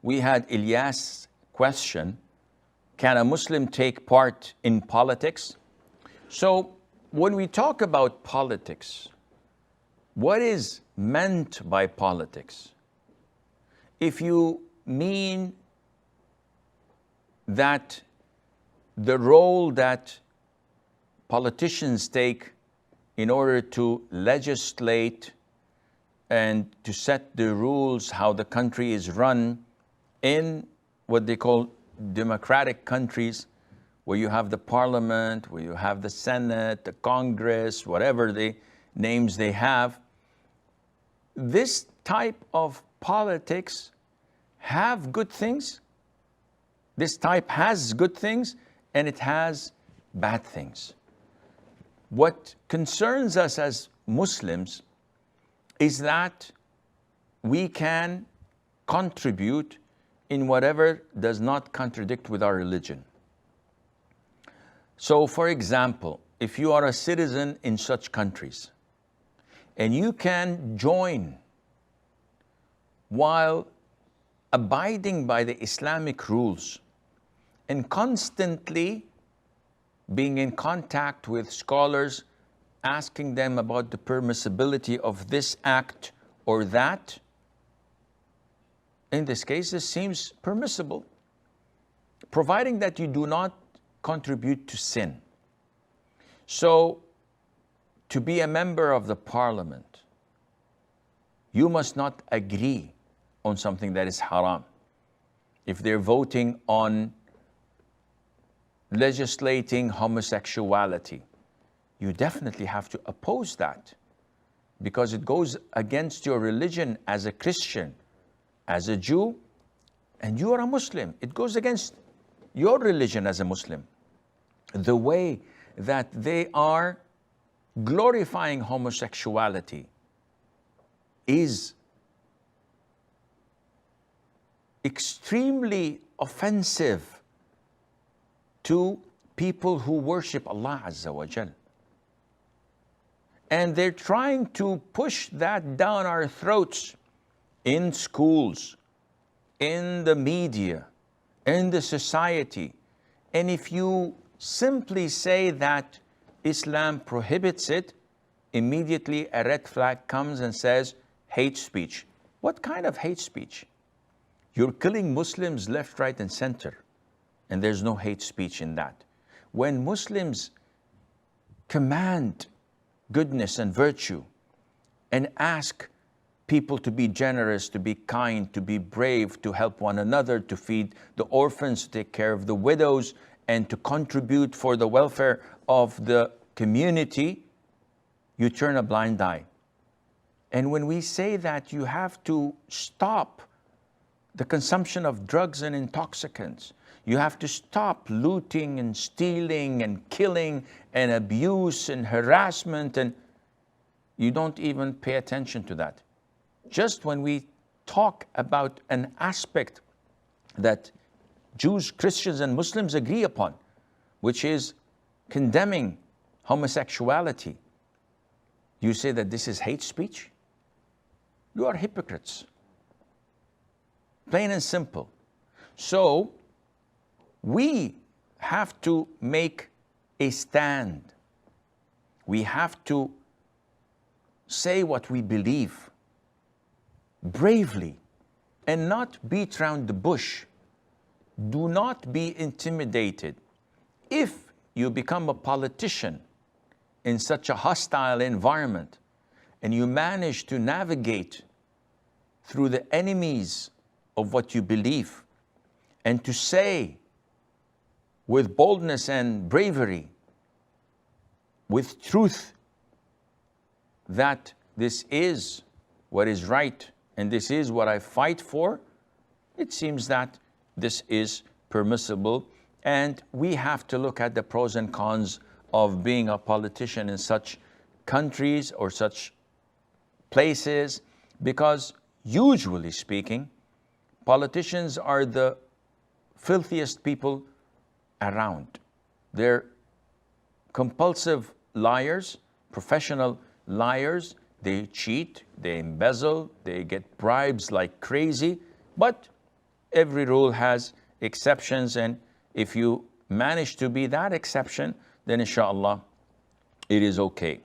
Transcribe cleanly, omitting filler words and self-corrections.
we had Ilyas' question, can a Muslim take part in politics? So when we talk about politics, what is meant by politics? If you mean that the role that politicians take in order to legislate and to set the rules how the country is run in what they call democratic countries, where you have the parliament, where you have the Senate, the Congress, whatever the names they have, this type of politics have good things. This type has good things and it has bad things. What concerns us as Muslims is that we can contribute in whatever does not contradict with our religion. So, for example, if you are a citizen in such countries and you can join while abiding by the Islamic rules and constantly being in contact with scholars, asking them about the permissibility of this act or that, in this case, this seems permissible, providing that you do not contribute to sin. So, to be a member of the parliament, you must not agree on something that is haram. If they're voting on legislating homosexuality, you definitely have to oppose that because it goes against your religion as a Christian, as a Jew, and you are a Muslim. It goes against your religion as a Muslim. The way that they are glorifying homosexuality is extremely offensive to people who worship Allah Azza wa Jal. And they're trying to push that down our throats in schools, in the media, in the society. And if you simply say that Islam prohibits it, immediately a red flag comes and says hate speech. What kind of hate speech? You're killing Muslims left, right, and center, and there's no hate speech in that. When Muslims command goodness and virtue and ask people to be generous, to be kind, to be brave, to help one another, to feed the orphans, to take care of the widows, and to contribute for the welfare of the community, you turn a blind eye. And when we say that you have to stop the consumption of drugs and intoxicants, you have to stop looting and stealing and killing and abuse and harassment, and you don't even pay attention to that. Just when we talk about an aspect that Jews, Christians, and Muslims agree upon, which is condemning homosexuality, you say that this is hate speech? You are hypocrites. Plain and simple. So, we have to make a stand. We have to say what we believe bravely and not beat around the bush. Do not be intimidated. If you become a politician in such a hostile environment and you manage to navigate through the enemies of what you believe and to say with boldness and bravery, with truth, that this is what is right and this is what I fight for, it seems that this is permissible. And we have to look at the pros and cons of being a politician in such countries or such places, because usually speaking, politicians are the filthiest people around. They're compulsive liars, professional liars. They cheat, they embezzle, they get bribes like crazy. But Every rule has exceptions, and if you manage to be that exception, then inshallah, it is okay.